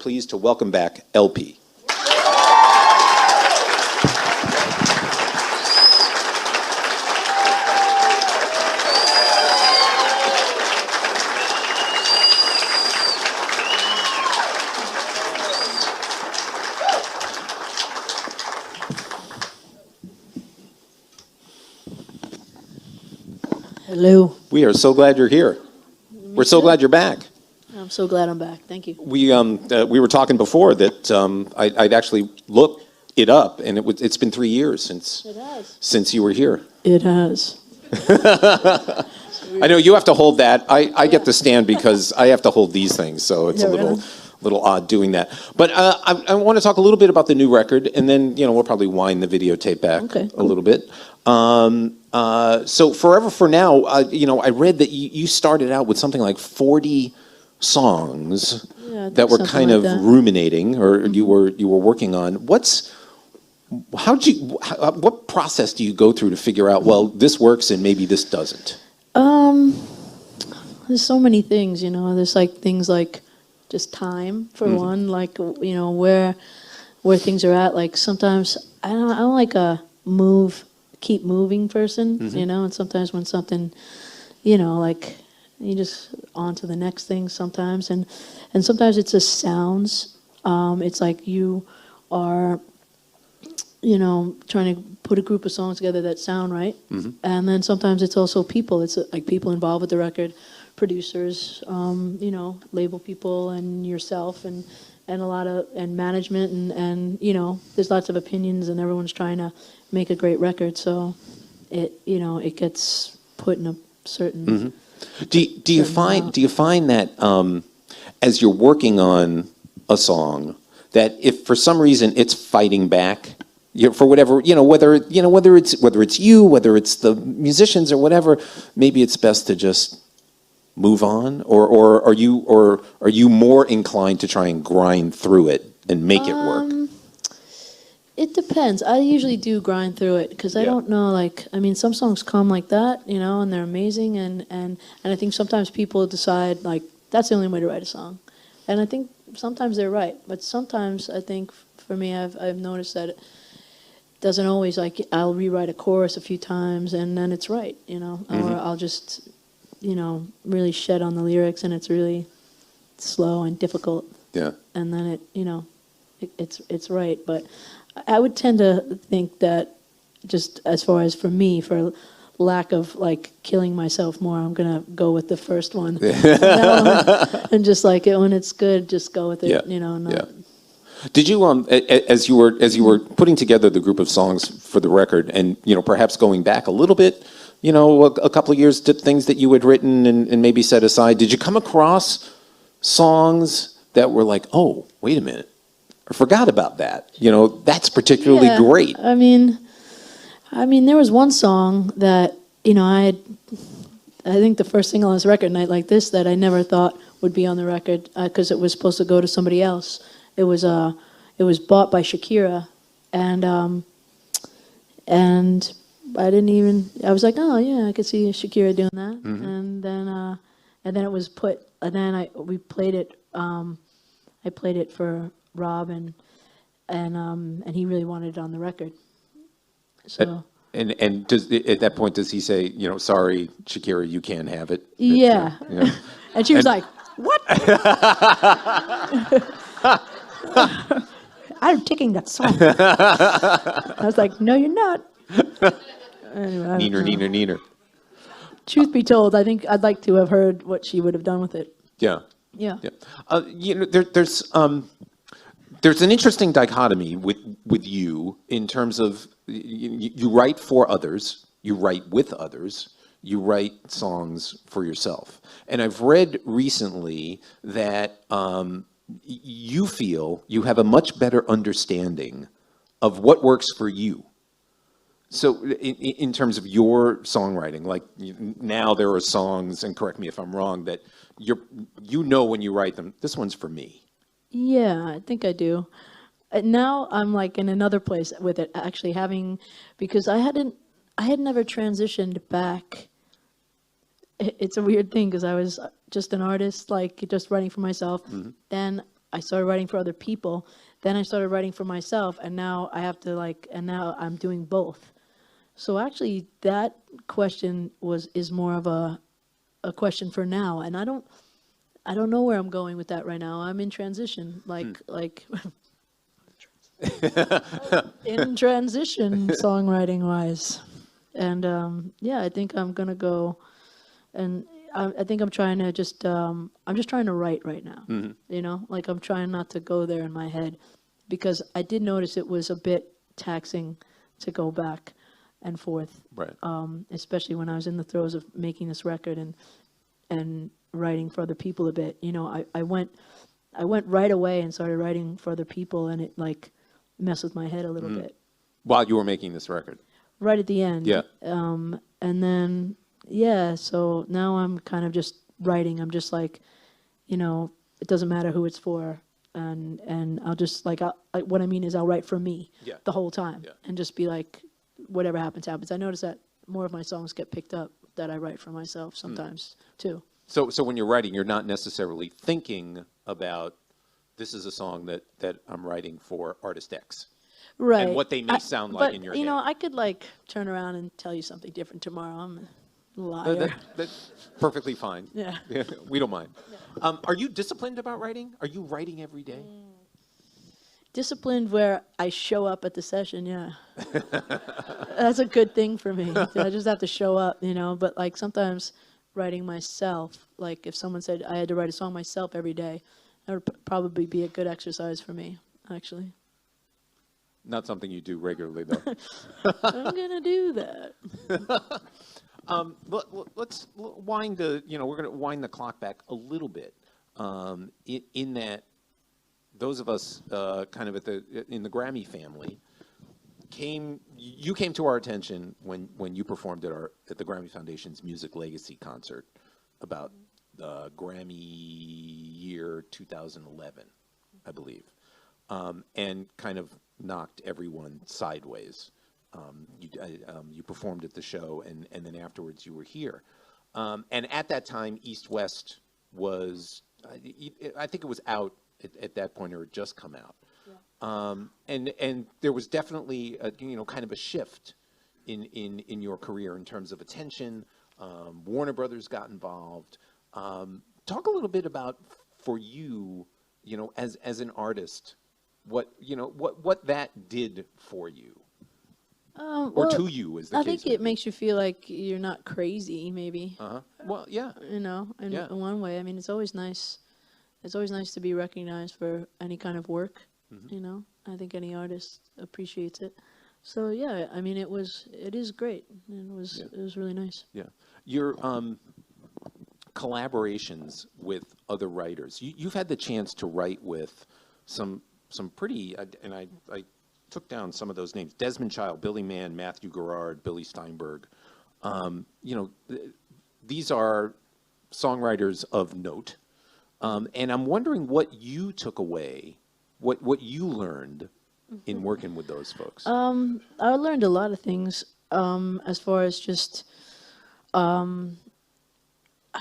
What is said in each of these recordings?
pleased to welcome back LP. Hello. We are so glad you're here. We're so glad you're back. I'm so glad I'm back. Thank you. We were talking before that I'd actually looked it up, and it's been 3 years since you were here. It has. I know you have to hold that. I get to stand because I have to hold these things, so it's a little odd doing that. But I want to talk a little bit about the new record, and then we'll probably wind the videotape back a little bit. So Forever for Now, I read that you started out with something like 40 songs that were kind of ruminating, or you were working on. What process do you go through to figure out, well, this works and maybe this doesn't? There's so many things, there's like things like just time for one, like, where things are at. Like sometimes I don't like a keep moving person, and sometimes when something, like you just on to the next thing sometimes, and sometimes it's just sounds. It's like you are, trying to put a group of songs together that sound right, and then sometimes it's also people. It's like people involved with the record, producers, label people, and yourself, and a lot of management, and there's lots of opinions, and everyone's trying to make a great record. So it gets put in a certain. Do you find that as you're working on a song, that if for some reason it's fighting back, for whatever, whether it's you, whether it's the musicians or whatever, maybe it's best to just move on, or are you more inclined to try and grind through it and make it work? It depends. I usually do grind through it because I don't know, some songs come like that, and they're amazing, and I think sometimes people decide like that's the only way to write a song, and I think sometimes they're right, but sometimes I think for me I've noticed that it doesn't always, like I'll rewrite a chorus a few times and then it's right, or I'll just really shed on the lyrics and it's really slow and difficult, and then it's right. But I would tend to think that, just as far as for me, for lack of like killing myself more, I'm gonna go with the first one, and just like it when it's good, just go with it. Did you as you were putting together the group of songs for the record, and perhaps going back a little bit, a couple of years to things that you had written and maybe set aside, did you come across songs that were like, oh, wait a minute, I forgot about that. That's particularly great. I mean, there was one song that I think the first single on this record, Night Like This, that I never thought would be on the record because it was supposed to go to somebody else. It was bought by Shakira, and I didn't even. I was like, oh yeah, I could see Shakira doing that, and then it was put. And then we played it. I played it for Rob, and he really wanted it on the record. So and does at that point does he say, sorry, Shakira, you can't have it? Yeah. And she was like, what? I'm taking that song. I was like, no, you're not. Anyway, Neener. Truth be told, I think I'd like to have heard what she would have done with it. Yeah. There's an interesting dichotomy with you in terms of you write for others, you write with others, you write songs for yourself. And I've read recently that you feel you have a much better understanding of what works for you. So in terms of your songwriting, like now there are songs, and correct me if I'm wrong, that when you write them, this one's for me. Yeah, I think I do. Now I'm like in another place with it, actually because I had never transitioned back. It's a weird thing because I was just an artist, like just writing for myself. Then I started writing for other people. Then I started writing for myself, and now I have to and now I'm doing both. So actually, that question is more of a question for now, and I don't know where I'm going with that right now. I'm in transition, like in transition, songwriting wise, and yeah, I think I'm gonna go, and I think I'm trying to I'm just trying to write right now. You know, like I'm trying not to go there in my head, because I did notice it was a bit taxing to go back and forth, Right. especially when I was in the throes of making this record and writing for other people a bit. You know, I went right away and started writing for other people, and it like messed with my head a little bit While you were making this record. right at the end. Yeah. And then yeah, so now I'm kind of just writing. I'm just like, you know, it doesn't matter who it's for, and I'll just what I mean is I'll write for me Yeah. the whole time, Yeah. and just be like, whatever happens, happens. I notice that more of my songs get picked up that I write for myself sometimes too. So when you're writing, you're not necessarily thinking about, this is a song that I'm writing for artist X. Right. And what they may sound like in your But, you know, head. I could like turn around and tell you something different tomorrow. I'm a liar. That's perfectly fine. Yeah. We don't mind. Are you disciplined about writing? Are you writing every day? Disciplined where I show up at the session, yeah. That's a good thing for me. I just have to show up, you know. But like sometimes writing myself, like if someone said I had to write a song myself every day, that would probably be a good exercise for me, actually. Not something you do regularly, though. I'm gonna do that. Let's wind we're going to wind the clock back a little bit. In that, those of us kind of in the Grammy family you came to our attention when you performed at the Grammy Foundation's Music Legacy concert about Grammy year 2011, I believe, and kind of knocked everyone sideways. You performed at the show, and then afterwards you were here. And at that time, East West was, I think it was out at that point, or had just come out. Yeah. And there was definitely kind of a shift in your career in terms of attention. Warner Brothers got involved. Talk a little bit about, for you, as an artist, what that did for you. Or to you, as the I case think may it be. makes you feel like you're not crazy, maybe. Well, yeah. You know, in Yeah. one way. I mean, it's always nice. It's always nice to be recognized for any kind of work. You know, I think any artist appreciates it. So yeah, I mean, it is great. It was really nice. Yeah. Your collaborations with other writers. You've had the chance to write with some pretty, and I took down some of those names: Desmond Child, Billy Mann, Matthew Garrard, Billy Steinberg. These are songwriters of note, and I'm wondering what you took away, what you learned in working with those folks. I learned a lot of things as far as just I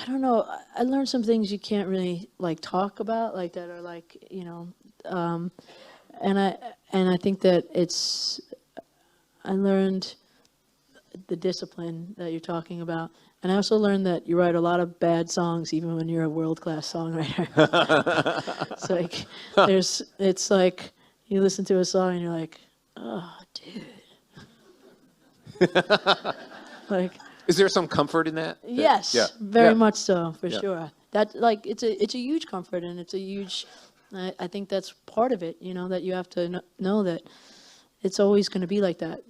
don't know. I learned some things you can't really like talk about, like that are like and I think that I learned the discipline that you're talking about, and I also learned that you write a lot of bad songs even when you're a world-class songwriter. It's like you listen to a song and you're like, oh, dude. Like, Is there some comfort in that? yes, Yeah. very Yeah. much so, for Yeah. sure. That like it's a huge comfort, and it's a huge. I think that's part of it. That you have to know that it's always going to be like that.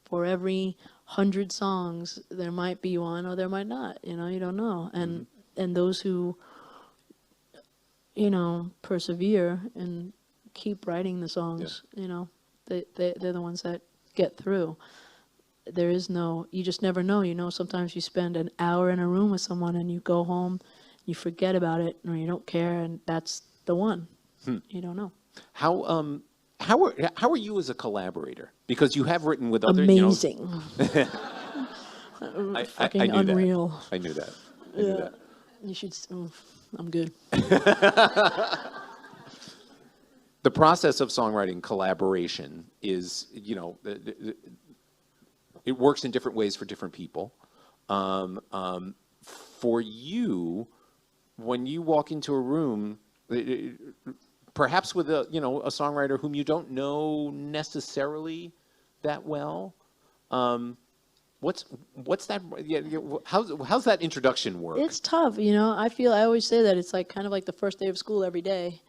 For every 100 songs, there might be one or there might not. You don't know, and those who persevere and keep writing the songs, they're the ones that get through. You just never know. Sometimes you spend an hour in a room with someone and you go home, you forget about it, or you don't care, and that's the one. You don't know. How are you as a collaborator? Because you have written with other Amazing. I knew unreal. That. I knew that. Yeah. You should. I'm good. the process of songwriting collaboration is, it works in different ways for different people. For you, when you walk into a room, perhaps with a songwriter whom you don't know necessarily that well, what's that? How's that introduction work? It's tough, I always say that it's like kind of like the first day of school every day.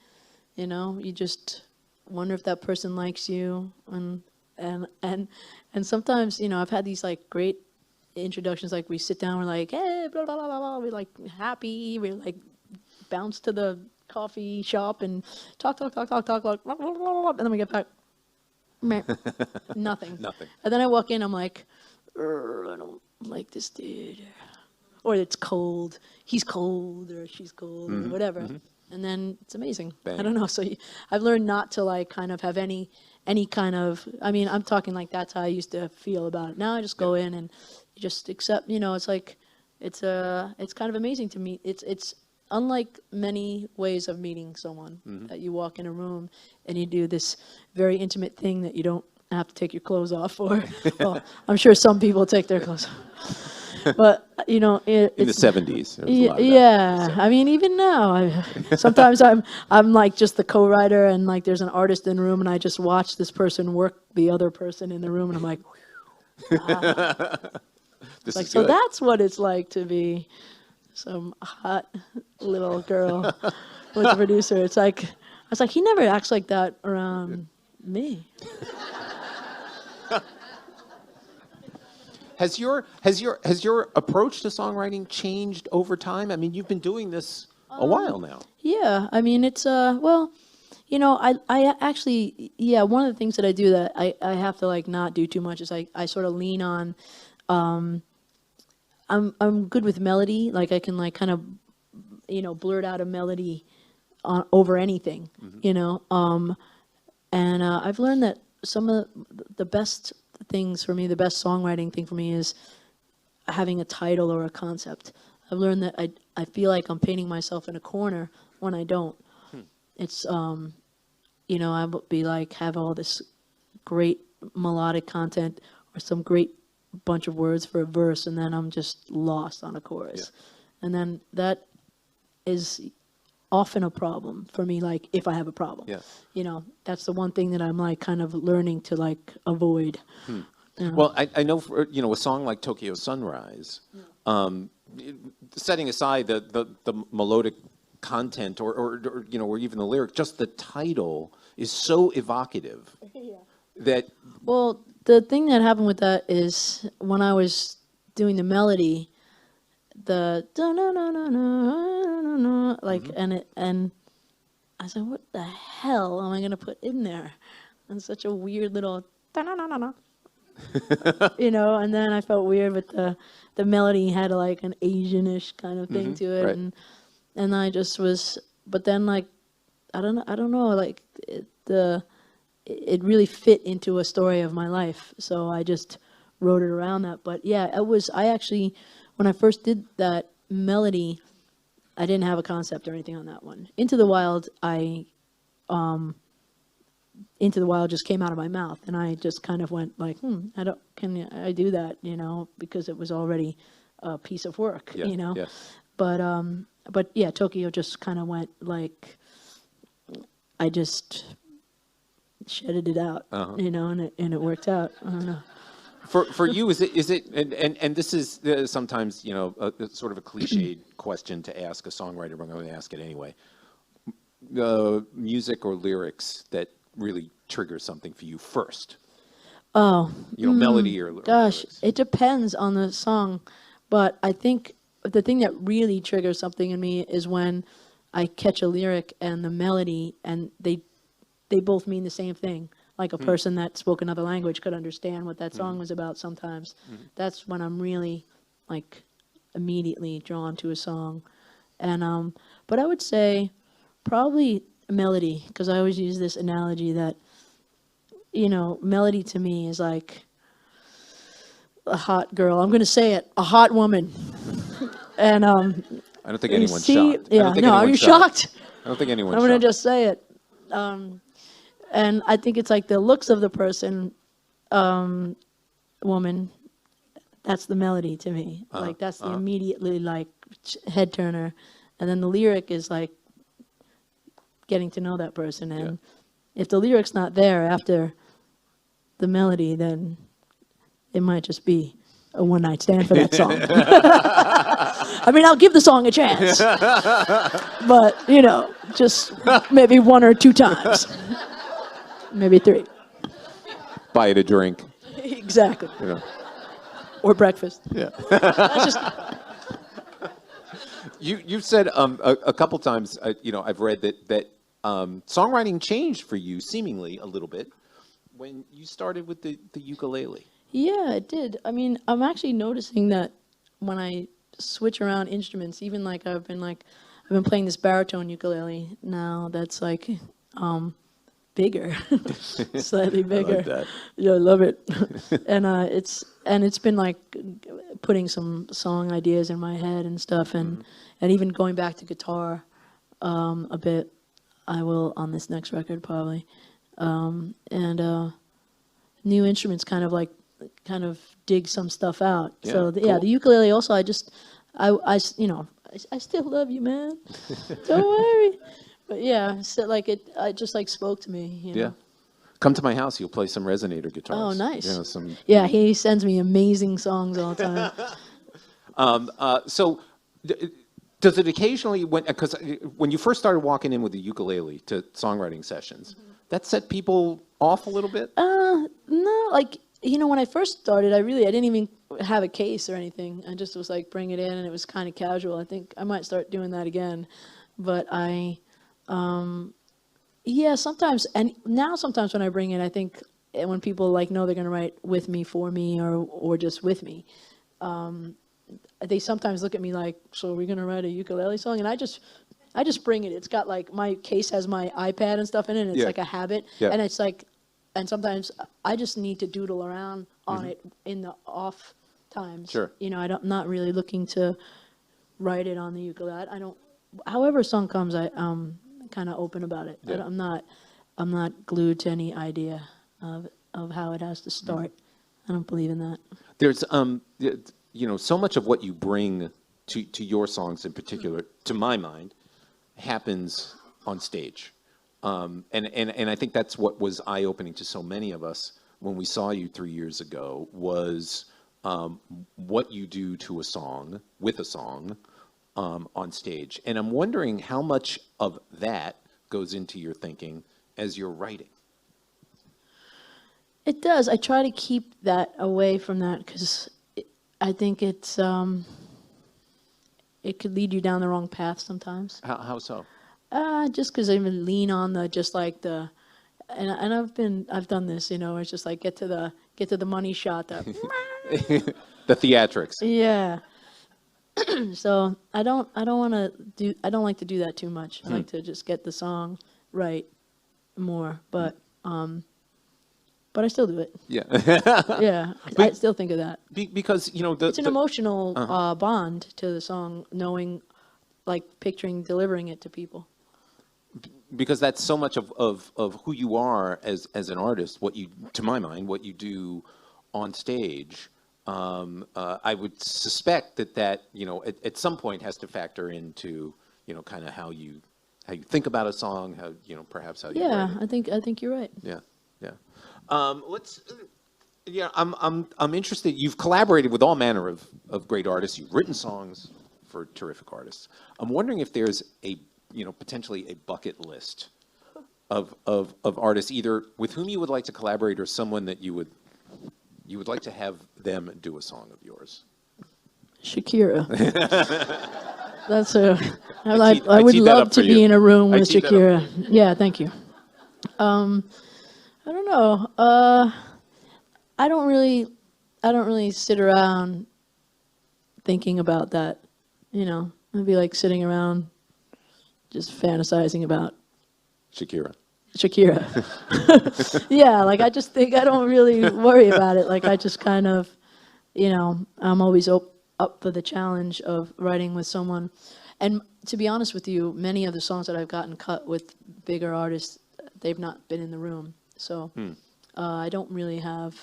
You just wonder if that person likes you, and sometimes I've had these like great introductions, like we sit down, we're like, hey, blah blah blah blah, we're like happy, we're like bounce to the coffee shop and talk, and then we get back, meh, nothing. And then I walk in, I'm like, I don't like this dude, or it's cold, he's cold, or she's cold, or whatever. And then it's amazing. Bang. I don't know. So I've learned not to like kind of have any kind of, I'm talking like that's how I used to feel about it. Now I just go in and just accept, it's like, it's kind of amazing to meet. It's unlike many ways of meeting someone, that you walk in a room and you do this very intimate thing that you don't have to take your clothes off for. Well, I'm sure some people take their clothes off. But in the 70s, there was a lot of that. Yeah. Even now, sometimes I'm like just the co-writer, and like there's an artist in the room, and I just watch this person work the other person in the room, and I'm like, wow. This like, is so good. that's what it's like to be some hot little girl with the producer. It's like, I was like, he never acts like that around me. Has your approach to songwriting changed over time? You've been doing this a while now. Yeah, it's well, I actually, one of the things that I do that I have to like not do too much is I sort of lean on, I'm good with melody, like I can like kind of blurt out a melody over anything, and I've learned that some of the best things for me, the best songwriting thing for me is having a title or a concept. I've learned that I feel like I'm painting myself in a corner when I don't. It's I would be like, have all this great melodic content or some great bunch of words for a verse, and then I'm just lost on a chorus. And then that is often a problem for me, like if I have a problem. That's the one thing that I'm like kind of learning to like avoid. Well, I know for, a song like Tokyo Sunrise, setting aside the melodic content or even the lyric, just the title is so evocative that. Well, the thing that happened with that is when I was doing the melody, the like, and I said, what the hell am I gonna put in there? And such a weird little and then I felt weird with the melody had like an Asianish kind of thing to it, right. and I just was, but then like I don't know, like it really fit into a story of my life, so I just wrote it around that. But yeah, I actually, when I first did that melody, I didn't have a concept or anything on that one. Into the Wild just came out of my mouth, and I just kind of went like, can I do that, because it was already a piece of work, Yeah. But yeah, Tokyo just kind of went like, I just shedded it out, and it worked out. I don't know. For you, is it and this is sometimes a sort of a cliched question to ask a songwriter, but I'm going to ask it anyway. Music or lyrics that really trigger something for you first? Melody or Gosh, lyrics? it depends on the song, but I think the thing that really triggers something in me is when I catch a lyric and the melody, and they both mean the same thing. Like a person that spoke another language could understand what that song was about sometimes. That's when I'm really like immediately drawn to a song. And but I would say probably melody, because I always use this analogy that melody to me is like a hot girl. I'm going to say it, a hot woman. And I don't think anyone's shocked. Yeah, no, are you shocked? I don't think anyone's I'm going shocked. to just say it. And I think it's like the looks of the person, woman, that's the melody to me. Like that's the immediately like head turner. And then the lyric is like getting to know that person. And if the lyric's not there after the melody, then it might just be a one-night stand for that song. I mean, I'll give the song a chance. But, you know, just maybe 1 or 2 times. Maybe 3. Buy it a drink. Exactly. You know. Or breakfast. Yeah. That's just, You've said a couple times, you know, I've read that songwriting changed for you seemingly a little bit when you started with the ukulele. yeah, it did. I mean, I'm actually noticing that when I switch around instruments, even like I've been playing this baritone ukulele now that's like bigger, slightly bigger. I like that. Yeah, I love it. and it's been like putting some song ideas in my head and stuff, and even going back to guitar a bit. I will on this next record probably, and new instruments kind of dig some stuff out. Yeah, So cool. the ukulele also I still love you, man. Don't worry. But yeah, so like it just like spoke to me. You know? Yeah. Come to my house. You'll play some resonator guitars. Oh, nice. You know, some. Yeah, he sends me amazing songs all the time. So, does it occasionally, because when you first started walking in with the ukulele to songwriting sessions, that set people off a little bit? No, like, you know, when I first started, I didn't even have a case or anything. I just was like, bring it in, and it was kind of casual. I think I might start doing that again. But yeah, sometimes, and now sometimes when I bring it, I think when people like know they're going to write with me, for me, or just with me, they sometimes look at me like, so are we going to write a ukulele song? And I just bring it. It's got like, my case has my iPad and stuff in it, and it's like a habit. Yeah. And it's like, and sometimes I just need to doodle around on it in the off times. Sure. You know, I'm not really looking to write it on the ukulele. I don't, however a song comes, I'm kind of open about it. Yeah. I'm not glued to any idea of how it has to start. I don't believe in that. There's, you know, so much of what you bring to your songs in particular, to my mind, happens on stage. And I think that's what was eye-opening to so many of us when we saw you 3 years ago, was what you do to a song, with a song, on stage. And I'm wondering how much of that goes into your thinking as you're writing. It does. I try to keep that away from that because I think it could lead you down the wrong path sometimes. How so? Just because I even lean on and I've done this, you know, it's just like get to the money shot. The theatrics. Yeah. So I don't like to do that too much. I like to just get the song right more, but I still do it. Yeah. Yeah, I still think of that. Because, you know, It's an emotional bond to the song, knowing, like picturing delivering it to people. because that's so much of who you are as an artist, what you, to my mind, what you do on stage. I would suspect that you know, at some point has to factor into, you know, kind of how you think about a song, how, you know, perhaps how you write it. I think you're right. Yeah. I'm interested. You've collaborated with all manner of great artists. You've written songs for terrific artists. I'm wondering if there's potentially a bucket list of artists, either with whom you would like to collaborate or someone that you would like to have them do a song of yours. Shakira. I would love to be in a room with Shakira. Yeah, thank you. I don't know. I don't really sit around thinking about that. You know, I'd be like sitting around just fantasizing about Shakira. Yeah, like I just think I don't really worry about it. Like I just kind of, you know, I'm always up for the challenge of writing with someone. And to be honest with you, many of the songs that I've gotten cut with bigger artists they've not been in the room. So I don't really have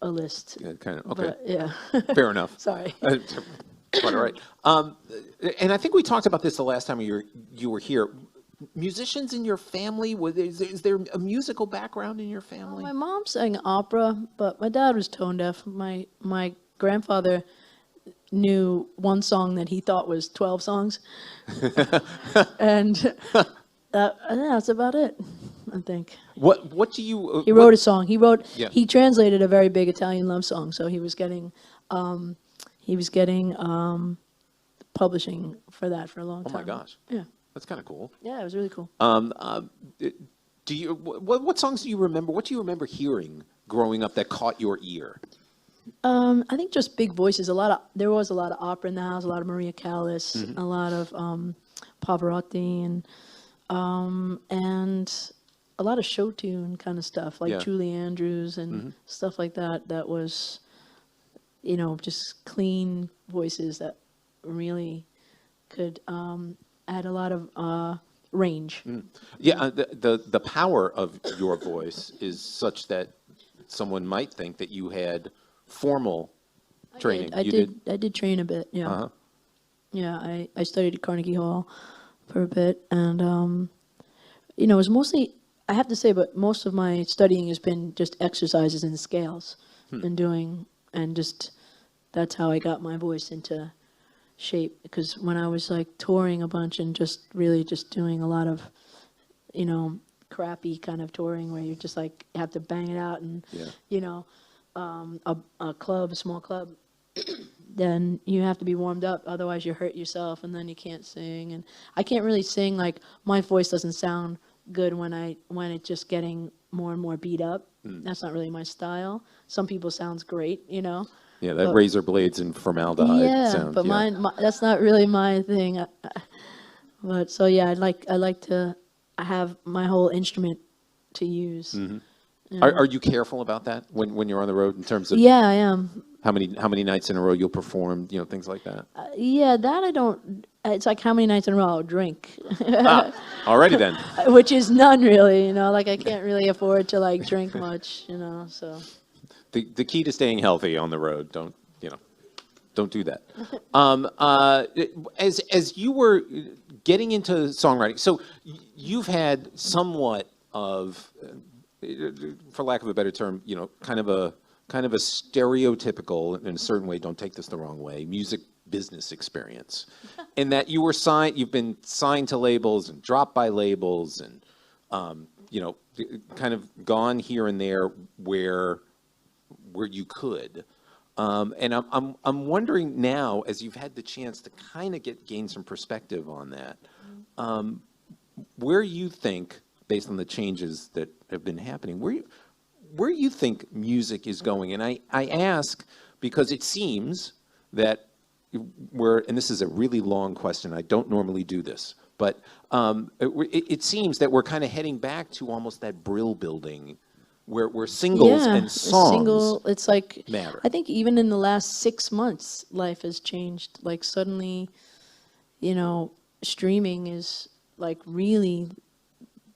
a list. Yeah, kind of. Okay. But, yeah. Fair enough. Sorry. Quite all right. And I think we talked about this the last time you were here. Musicians in your family? Is there a musical background in your family? My mom sang opera, but my dad was tone deaf. My grandfather knew one song that he thought was 12 songs. And that's about it, I think. What do you? He wrote a song. Yeah. He translated a very big Italian love song, so he was getting publishing for that for a long time. Oh my gosh. Yeah. That's kind of cool. Yeah, it was really cool. Do you? What songs do you remember? What do you remember hearing growing up that caught your ear? I think just big voices. There was a lot of opera in the house. A lot of Maria Callas. Mm-hmm. A lot of Pavarotti and a lot of show tune kind of stuff, like Yeah. Julie Andrews and stuff like that. That was, just clean voices that really could add a lot of range. Yeah, the power of your voice is such that someone might think that you had formal training. I did train a bit. Yeah. Uh-huh. Yeah, I studied at Carnegie Hall for a bit, and it was mostly, I have to say, but most of my studying has been just exercises and scales and just that's how I got my voice into shape. Because when I was like touring a bunch and just really just doing a lot of, crappy kind of touring where you just like have to bang it out and, a small club, then you have to be warmed up. Otherwise you hurt yourself and then you can't sing. And I can't really sing, like my voice doesn't sound good when it's just getting more and more beat up. That's not really my style. Some people sounds great, Yeah, that razor blades and formaldehyde sound. But mine, that's not really my thing. But so yeah, I like to have my whole instrument to use. Are you careful about that when you're on the road in terms of Yeah, I am. how many nights in a row you'll perform, things like that? Yeah, that I don't. It's like how many nights in a row I'll drink, Already then. which is none really. Like I can't really afford to like drink much. So. The key to staying healthy on the road, don't do that. As you were getting into songwriting, so you've had somewhat of, for lack of a better term, kind of a stereotypical, in a certain way, don't take this the wrong way, music business experience, in that you've been signed to labels and dropped by labels, and kind of gone here and there where you could. And I'm wondering now, as you've had the chance to kind of gain some perspective on that, where you think, based on the changes that have been happening, where you think music is going. And I ask because it seems that and this is a really long question, I don't normally do this, but it seems that we're kind of heading back to almost that Brill building where singles and songs it's like matter. I think even in the last 6 months, life has changed. Like suddenly, streaming is like really,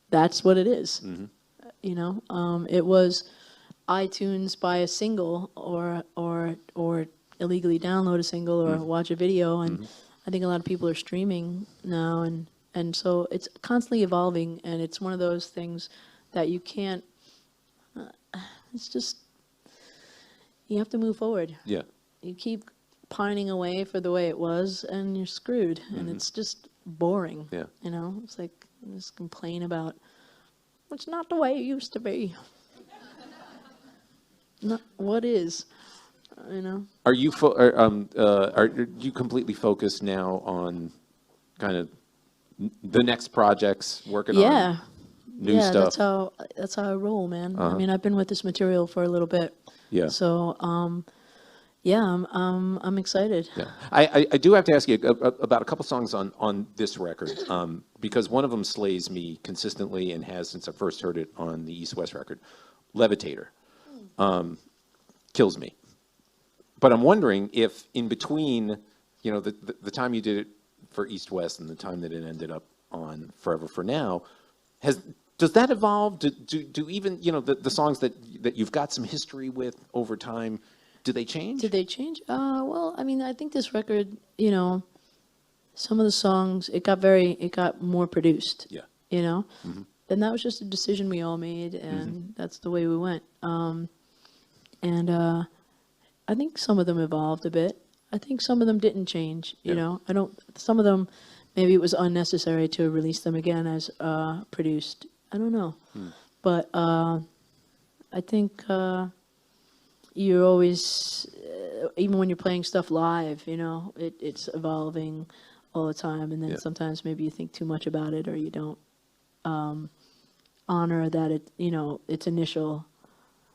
that's what it is. It was iTunes, buy a single or illegally download a single or watch a video, and I think a lot of people are streaming now, and so it's constantly evolving, and it's one of those things that you can't. It's just, you have to move forward. Yeah. You keep pining away for the way it was, and you're screwed, and it's just boring. Yeah. It's like you just complain about it's not the way it used to be. Not what is, Are you are you completely focused now on kind of the next projects, working on new stuff? That's how I roll, man. I mean, I've been with this material for a little bit. Yeah. So, I'm excited. Yeah. I do have to ask you about a couple songs on this record, because one of them slays me consistently and has since I first heard it on the East West record, Levitator. Kills me. But I'm wondering if in between, the time you did it for East West and the time that it ended up on Forever for Now, has Does that evolve? Do even, the songs that you've got some history with over time, do they change? Did they change? Well, I mean, I think this record, some of the songs, it got more produced. Yeah. And that was just a decision we all made, and that's the way we went. And I think some of them evolved a bit. I think some of them didn't change. Some of them, maybe it was unnecessary to release them again as produced. I don't know. But I think you're always, even when you're playing stuff live, it's evolving all the time. And then sometimes maybe you think too much about it, or you don't honor that its initial.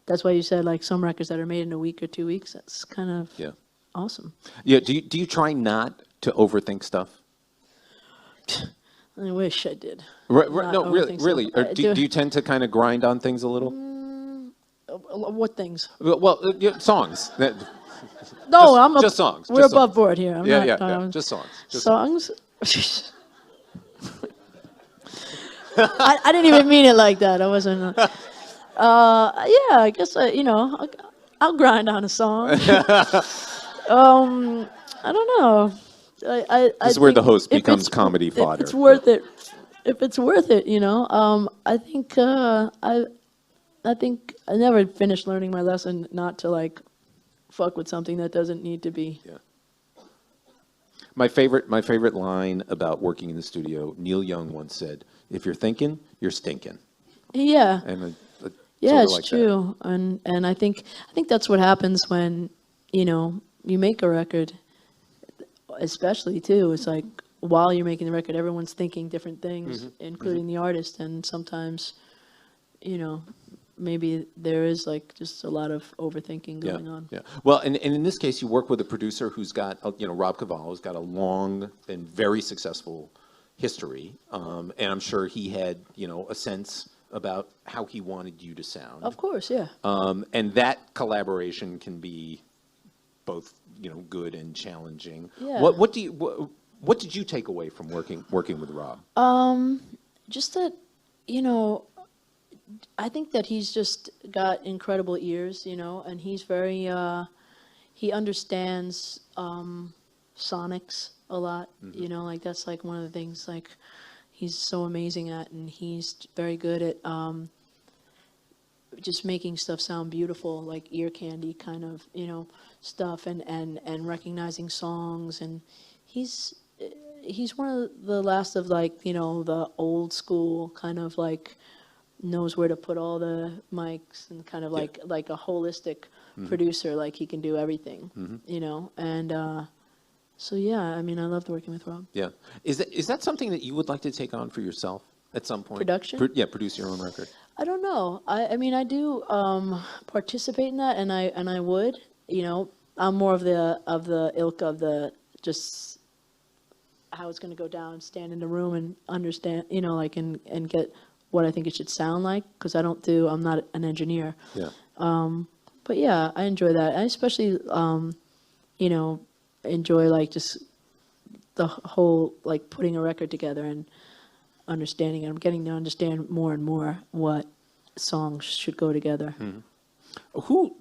That's why you said, like, some records that are made in a week or 2 weeks, that's kind of awesome. Yeah. Do you try not to overthink stuff? I wish I did. No, really. Or do you tend to kind of grind on things a little? What things? Well, songs. No, just songs. We're just above songs. board here. Yeah. Just songs. Songs? I didn't even mean it like that. I wasn't. I guess I'll grind on a song. I don't know. This is where the host becomes comedy fodder. If it's worth it. If it's worth it, I think I think I never finished learning my lesson not to like fuck with something that doesn't need to be. Yeah. My favorite line about working in the studio, Neil Young once said, "If you're thinking, you're stinking." Yeah. And it's like true. That. And I think that's what happens when, you make a record, especially too. It's like while you're making the record, everyone's thinking different things, including the artist, and sometimes, maybe there is like just a lot of overthinking going on. Yeah. Well, and in this case, you work with a producer who's got, Rob Cavallo's got a long and very successful history, and I'm sure he had, a sense about how he wanted you to sound. Of course, yeah. And that collaboration can be both, good and challenging. Yeah. What did you take away from working with Rob? Just that, I think that he's just got incredible ears, and he's very, he understands sonics a lot, like that's like one of the things like he's so amazing at, and he's very good at just making stuff sound beautiful, like ear candy kind of, stuff, and recognizing songs, and he's one of the last of like, the old school kind of like knows where to put all the mics, and kind of like a holistic producer, like he can do everything, and so yeah, I mean, I loved working with Rob. Yeah. Is that something that you would like to take on for yourself at some point? Production? Produce your own record. I don't know. I mean, I do participate in that, and I would. I'm more of the ilk of the just how it's going to go down, stand in the room and understand, like and get what I think it should sound like, because I'm not an engineer. Yeah. But yeah, I enjoy that. I especially, enjoy like just the whole like putting a record together and understanding it. I'm getting to understand more and more what songs should go together. Who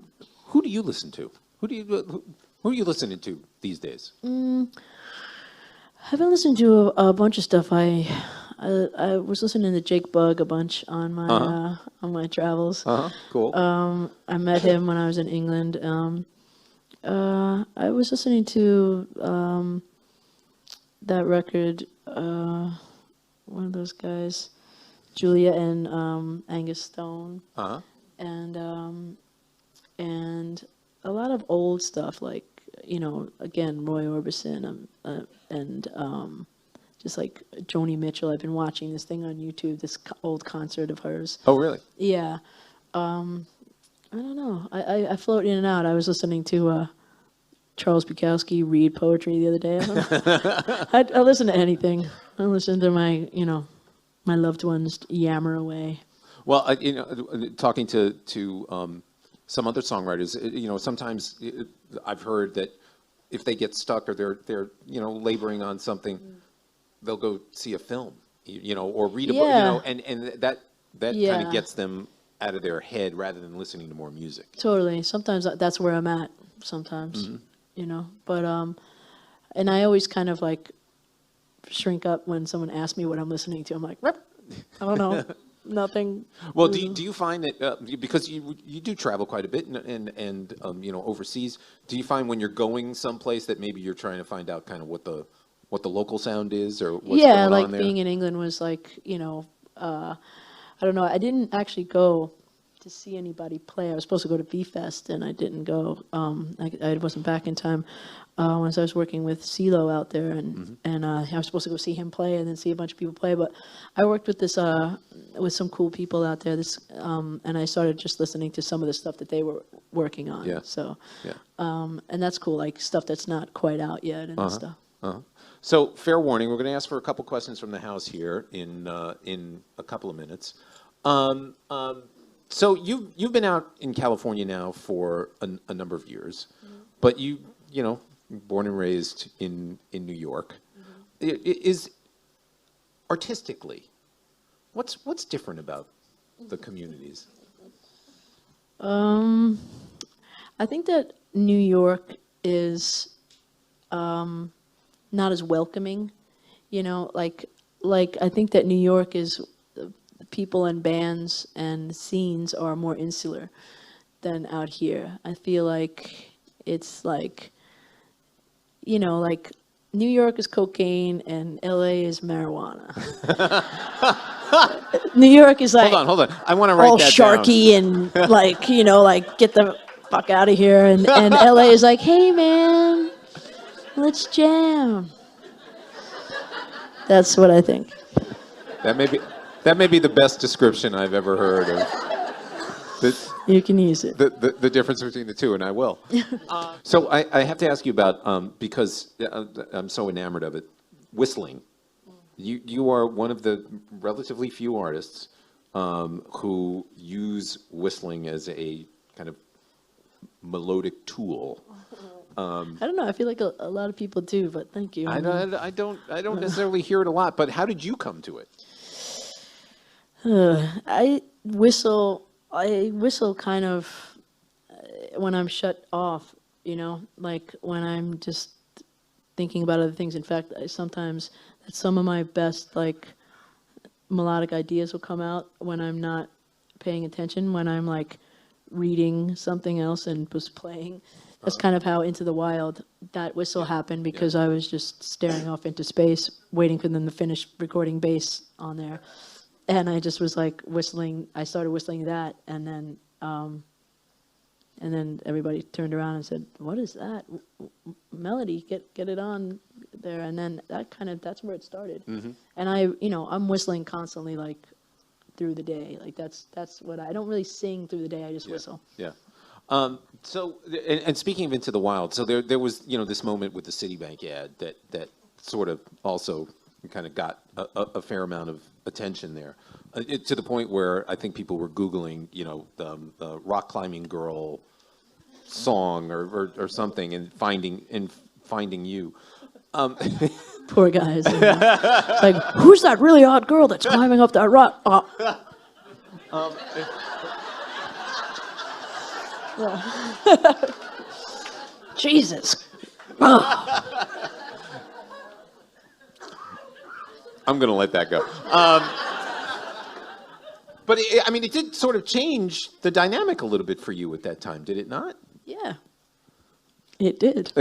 do you listen to? Who are you listening to these days? I've been listening to a bunch of stuff. I was listening to Jake Bugg a bunch on my travels. Cool. I met him when I was in England. I was listening to that record. One of those guys, Julia and Angus Stone. And a lot of old stuff, like again, Roy Orbison, and just like Joni Mitchell. I've been watching this thing on YouTube, this old concert of hers. Oh, really? Yeah. I don't know. I float in and out. I was listening to Charles Bukowski read poetry the other day. I listen to anything. I listen to my loved ones yammer away. Well, talking to some other songwriters, sometimes I've heard that if they get stuck or they're laboring on something, they'll go see a film, or read a book, and That kind Yeah. of gets them out of their head rather than listening to more music. Totally. Sometimes that's where I'm at. Sometimes, you know. But and I always kind of like shrink up when someone asks me what I'm listening to. I'm like, "Rep, I don't know, nothing. Well, do you find that because you do travel quite a bit and you know, overseas, do you find when you're going someplace that maybe you're trying to find out kind of what the local sound is or what's Yeah, going like on there? being in England was like, you know, I don't know. I didn't actually go to see anybody play. I was supposed to go to V-Fest and I didn't go. I wasn't back in time once I was working with CeeLo out there, and I was supposed to go see him play and then see a bunch of people play. But I worked with this with some cool people out there. And I started just listening to some of the stuff that they were working on. Yeah. So, Yeah. and that's cool, like stuff that's not quite out yet and stuff. So, fair warning, we're going to ask for a couple questions from the house here in a couple of minutes. So you've been out in California now for a number of years, but you know, born and raised in New York. Is artistically, what's different about the communities? I think that New York is not as welcoming, you know, like I think that New York is people and bands and scenes are more insular than out here. I feel like it's like, you know, like New York is cocaine and LA is marijuana. New York is like Hold on. I want to write all that down. sharky and like, you know, like get the fuck out of here. And LA is like, hey man, let's jam. That's what I think. That may be the best description I've ever heard of You can use it. the difference between the two, and I will. So I have to ask you about because I'm so enamored of it, whistling. You are one of the relatively few artists who use whistling as a kind of melodic tool. I don't know. I feel like a lot of people do, but thank you. I don't necessarily hear it a lot, but how did you come to it? I whistle kind of when I'm shut off, you know, like when I'm just thinking about other things. In fact, sometimes some of my best like melodic ideas will come out when I'm not paying attention, when I'm like reading something else and just playing. That's kind of how Into the Wild, that whistle happened because I was just staring off into space, waiting for them to finish recording bass on there. And I just was like whistling. I started whistling that, and then everybody turned around and said, "What is that melody? Get it on there." And then that's where it started. And I'm whistling constantly, like through the day. Like that's what I don't really sing through the day. I just whistle. Yeah. So, and speaking of Into the Wild, so there was, you know, this moment with the Citibank ad that sort of also kind of got a fair amount of attention there, to the point where I think people were Googling, you know, the rock climbing girl song or something and finding you. Poor guys. It's like, who's that really hot girl that's climbing up that rock? Jesus. I'm going to let that go. But I mean, it did sort of change the dynamic a little bit for you at that time, did it not? Yeah, it did.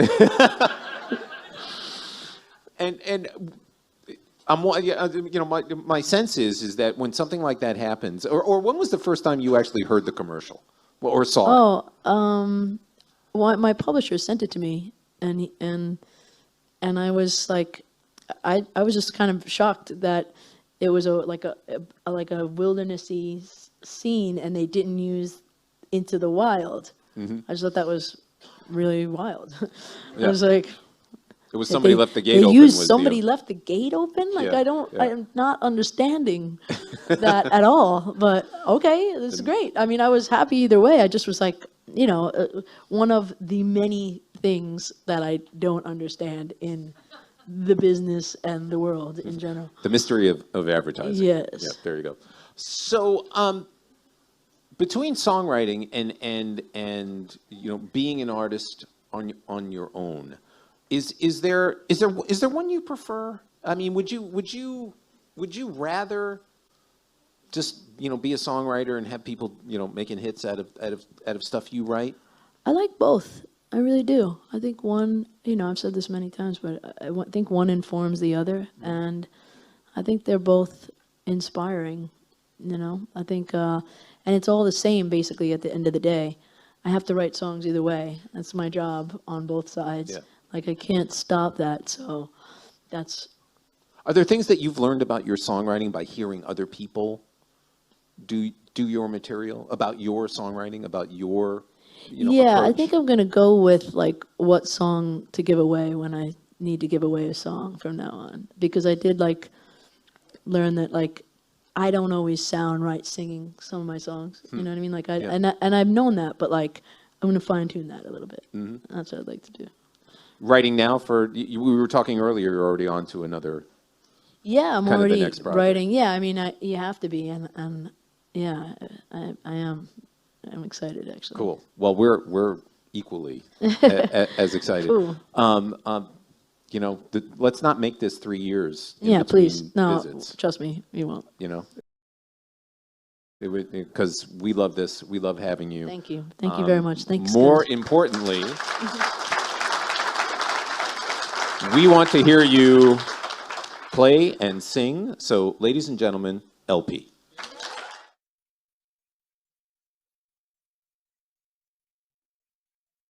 And I'm, you know, my sense is that when something like that happens, or when was the first time you actually heard the commercial or saw it? Well, my publisher sent it to me, and I was like, I was just kind of shocked that it was like a wildernessy scene, and they didn't use Into the Wild. I just thought that was really wild. I was like, it was somebody left the gate they open. used somebody left the gate open? Like, Yeah, I'm not understanding that at all. But okay, this is great. I mean, I was happy either way. I just was like, you know, one of the many things that I don't understand in the business and the world in general. The mystery of advertising. Yes. Yeah, there you go. So, between songwriting and being an artist on your own, is there one you prefer? I mean, would you rather just be a songwriter and have people making hits out of stuff you write? I like both. I really do. I think one, I've said this many times, but I think one informs the other, and I think they're both inspiring. I think, and it's all the same basically at the end of the day. I have to write songs either way. That's my job on both sides. Yeah. Like I can't stop that. So that's. Are there things that you've learned about your songwriting by hearing other people do your material, about your songwriting, about your Yeah, I approach? think I'm gonna go with like what song to give away when I need to give away a song from now on, because I did learn that I don't always sound right singing some of my songs. You know what I mean? And I've known that, but I'm gonna fine tune that a little bit. That's what I'd like to do. Writing now we were talking earlier, you're already on to another. Yeah, I'm Kind of the already next project. writing. Yeah, I mean, you have to be, and yeah, I am. I'm excited actually. Cool. Well, we're equally as excited. Cool. Let's not make this 3 years. Yeah, please. No, visits, trust me, you won't. Because we love this. We love having you. Thank you. Thank you very much. Thanks. More guys. importantly, we want to hear you play and sing. So, ladies and gentlemen, LP.